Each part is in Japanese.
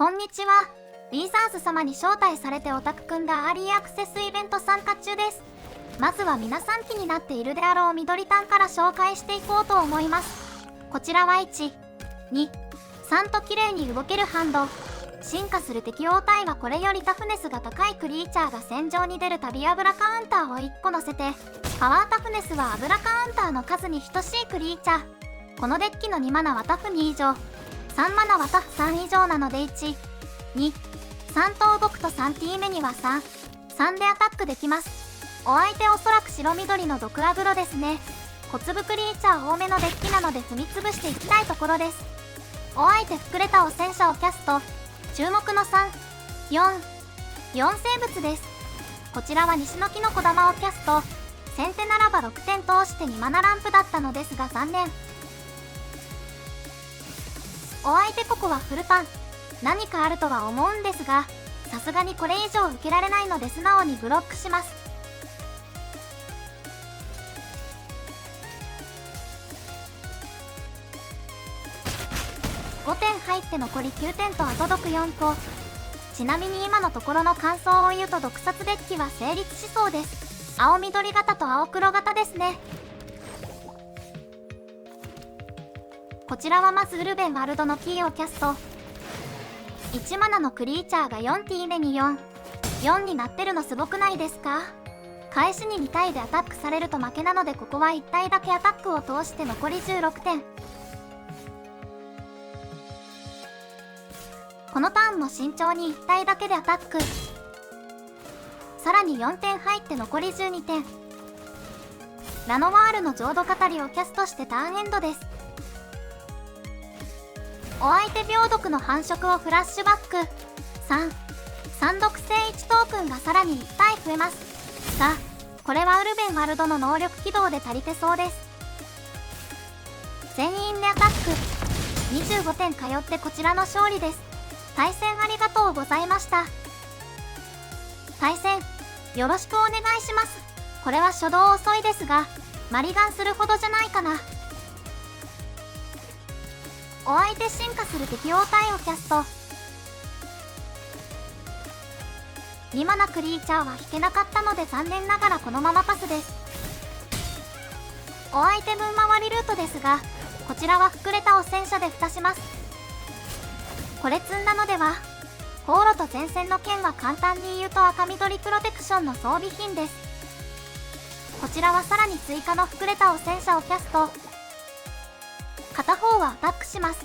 こんにちは。ウィザーズ様に招待されてオタクくんがアーリーアクセスイベント参加中です。まずは皆さん気になっているであろう緑タンから紹介していこうと思います。こちらは1、2、3と綺麗に動けるハンド。進化する適応体はこれよりタフネスが高いクリーチャーが戦場に出る旅油カウンターを1個乗せて、パワータフネスは油カウンターの数に等しいクリーチャー。このデッキの2マナはタフ2以上、3マナはタフ3以上なので1、2、3と動くと 3T 目には3、3でアタックできます。お相手おそらく白緑の毒アグロですね。小粒クリーチャー多めのデッキなので踏み潰していきたいところです。お相手膨れた汚染者をキャスト。注目の3、4生物です。こちらは西の木の小玉をキャスト。先手ならば6点通して2マナランプだったのですが残念。お相手ここはフルパン。何かあるとは思うんですが、さすがにこれ以上受けられないので素直にブロックします。5点入って残り9点と後毒4個。ちなみに今のところの感想を言うと毒殺デッキは成立しそうです。青緑型と青黒型ですね。こちらはまずウルベンワルドのキーをキャスト。1マナのクリーチャーが 4T 目に4になってるのすごくないですか？返しに2体でアタックされると負けなのでここは1体だけアタックを通して残り16点。このターンも慎重に1体だけでアタック。さらに4点入って残り12点。ラノワールの浄土語りをキャストしてターンエンドです。お相手病毒の繁殖をフラッシュバック。3毒性1トークンがさらに1体増えますが、これはウルベンワルドの能力起動で足りてそうです。全員でアタック。25点通ってこちらの勝利です。対戦ありがとうございました。対戦よろしくお願いします。これは初動遅いですがマリガンするほどじゃないかな。お相手進化する適応体をキャスト。2マナクリーチャーは引けなかったので残念ながらこのままパスです。お相手分回りルートですが、こちらは膨れた汚染者で蓋します。これ積んだのでは。航路と前線の剣は簡単に言うと赤緑プロテクションの装備品です。こちらはさらに追加の膨れた汚染者をキャスト。片方はアタックします。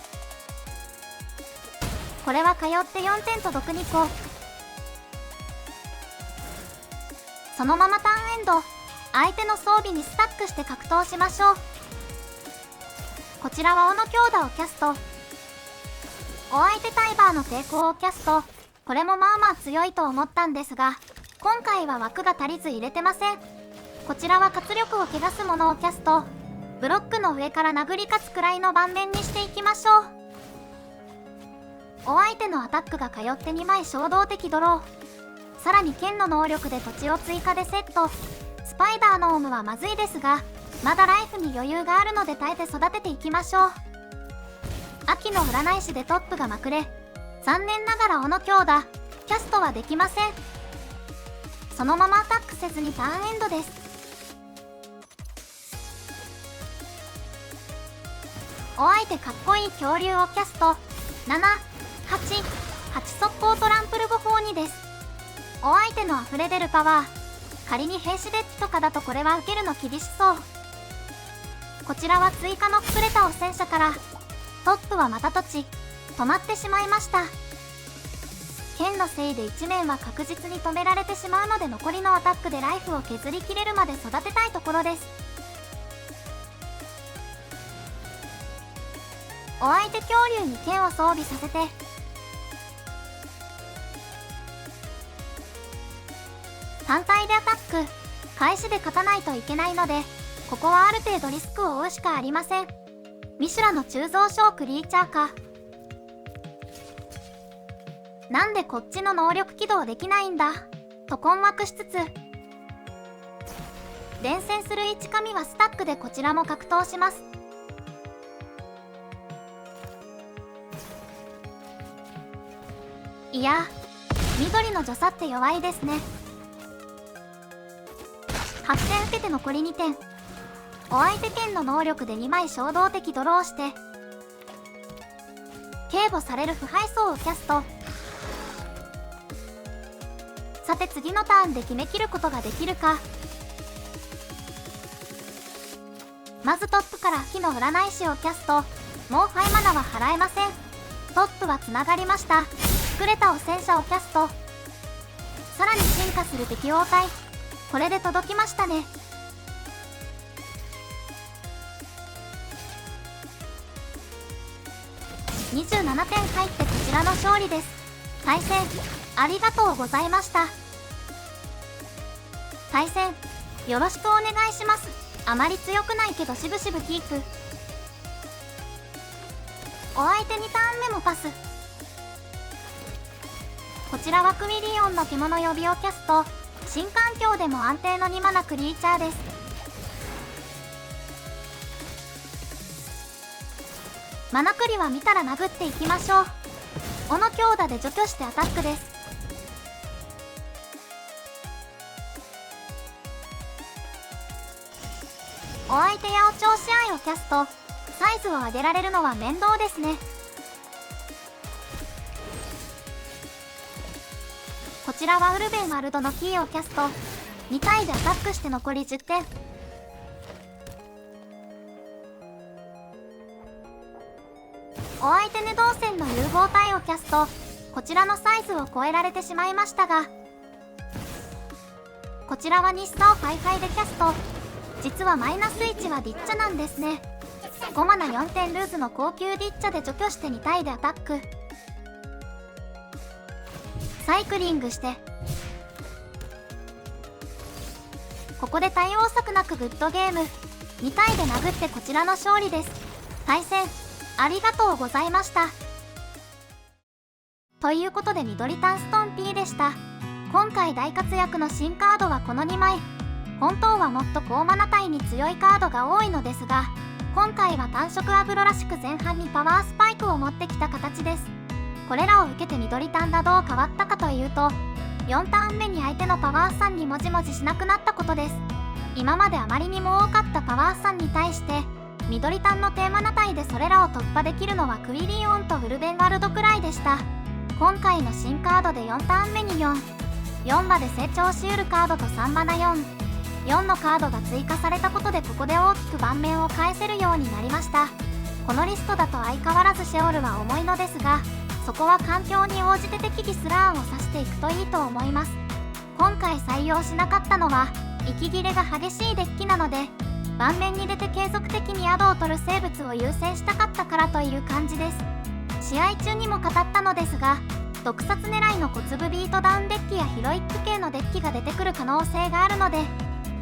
これは通って4点と毒2個。そのままターンエンド。相手の装備にスタックして格闘しましょう。こちらは斧強打をキャスト。お相手タイバーの抵抗をキャスト。これもまあまあ強いと思ったんですが、今回は枠が足りず入れてません。こちらは活力を汚すものをキャスト。ブロックの上から殴り勝つくらいの盤面にしていきましょう。お相手のアタックが通って2枚衝動的ドロー。さらに剣の能力で土地を追加でセット。スパイダーのオムはまずいですが、まだライフに余裕があるので耐えて育てていきましょう。秋の占い師でトップがまくれ。残念ながら斧強打キャストはできません。そのままアタックせずにターンエンドです。お相手かっこいい恐竜をキャスト。7、8速攻トランプル5法2です。お相手の溢れ出るパワー。仮に兵士デッキとかだとこれは受けるの厳しそう。こちらは追加の膨れた汚染者から。トップはまた土地止まってしまいました。剣のせいで一面は確実に止められてしまうので残りのアタックでライフを削りきれるまで育てたいところです。お相手恐竜に剣を装備させて。単体でアタック。返しで勝たないといけないので、ここはある程度リスクを負うしかありません。ミシュラの鋳造小クリーチャーか。なんでこっちの能力起動できないんだと困惑しつつ、伝染する1紙はスタックでこちらも格闘します。いや、緑の助作って弱いですね。8点受けて残り2点。お相手剣の能力で2枚衝動的ドローして警護される腐敗層をキャスト。さて次のターンで決めきることができるか。まずトップから火の占い師をキャスト。もう5マナは払えません。トップはつながりました。作れた汚染者をキャスト。さらに進化する適応体。これで届きましたね。27点入ってこちらの勝利です。対戦ありがとうございました。対戦よろしくお願いします。あまり強くないけどしぶしぶキープ。お相手2ターン目もパス。こちらはクミリオンの獣呼びをキャスト。新環境でも安定の2マナクリーチャーです。マナクリは見たら殴っていきましょう。斧強打で除去してアタックです。お相手やお調子愛をキャスト。サイズを上げられるのは面倒ですね。こちらはウルベンワルドのキーをキャスト。2回でアタックして残り10点。お相手ね動線の融合体をキャスト。こちらのサイズを超えられてしまいましたが、こちらは日差をファイファイでキャスト。実はマイナス1はディッチャなんですね。5マナ4点ルーズの高級ディッチャで除去して2体でアタック。サイクリングしてここで対応策なくグッドゲーム。2体で殴ってこちらの勝利です。対戦ありがとうございました。ということで緑タンストン P でした。今回大活躍の新カードはこの2枚。本当はもっと高マナ帯に強いカードが多いのですが、今回は単色アグロらしく前半にパワースパイクを持ってきた形です。これらを受けて緑タンがどう変わったかというと、4ターン目に相手のパワー3にもじもじしなくなったことです。今まであまりにも多かったパワー3に対して緑タンのテーマナ帯でそれらを突破できるのはクイリーオンとウルベンワルドくらいでした。今回の新カードで4ターン目に4馬で成長しうるカードと3マナ4のカードが追加されたことでここで大きく盤面を返せるようになりました。このリストだと相変わらずシェオルは重いのですが、そこは環境に応じて適宜スラーンを刺していくといいと思います。今回採用しなかったのは息切れが激しいデッキなので、盤面に出て継続的にアドを取る生物を優先したかったからという感じです。試合中にも語ったのですが、毒殺狙いの小粒ビートダウンデッキやヒロイック系のデッキが出てくる可能性があるので、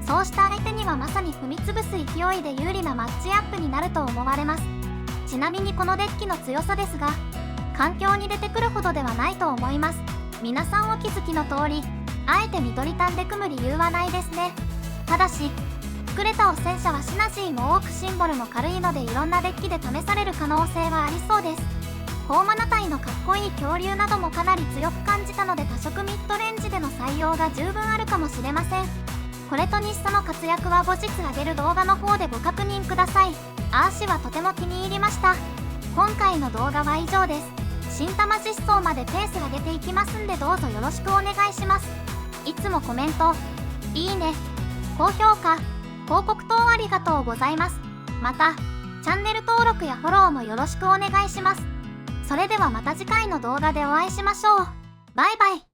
そうした相手にはまさに踏み潰す勢いで有利なマッチアップになると思われます。ちなみにこのデッキの強さですが、環境に出てくるほどではないと思います。皆さんお気づきの通り、あえて緑タンで組む理由はないですね。ただし作れた汚染者はシナジーも多くシンボルも軽いのでいろんなデッキで試される可能性はありそうです。高マナ帯のかっこいい恐竜などもかなり強く感じたので、多色ミッドレンジでの採用が十分あるかもしれません。これと日差の活躍は後日上げる動画の方でご確認ください。アーシはとても気に入りました。今回の動画は以上です。新玉実装までペース上げていきますんで、どうぞよろしくお願いします。いつもコメント、いいね、高評価、広告等ありがとうございます。またチャンネル登録やフォローもよろしくお願いします。それではまた次回の動画でお会いしましょう。バイバイ。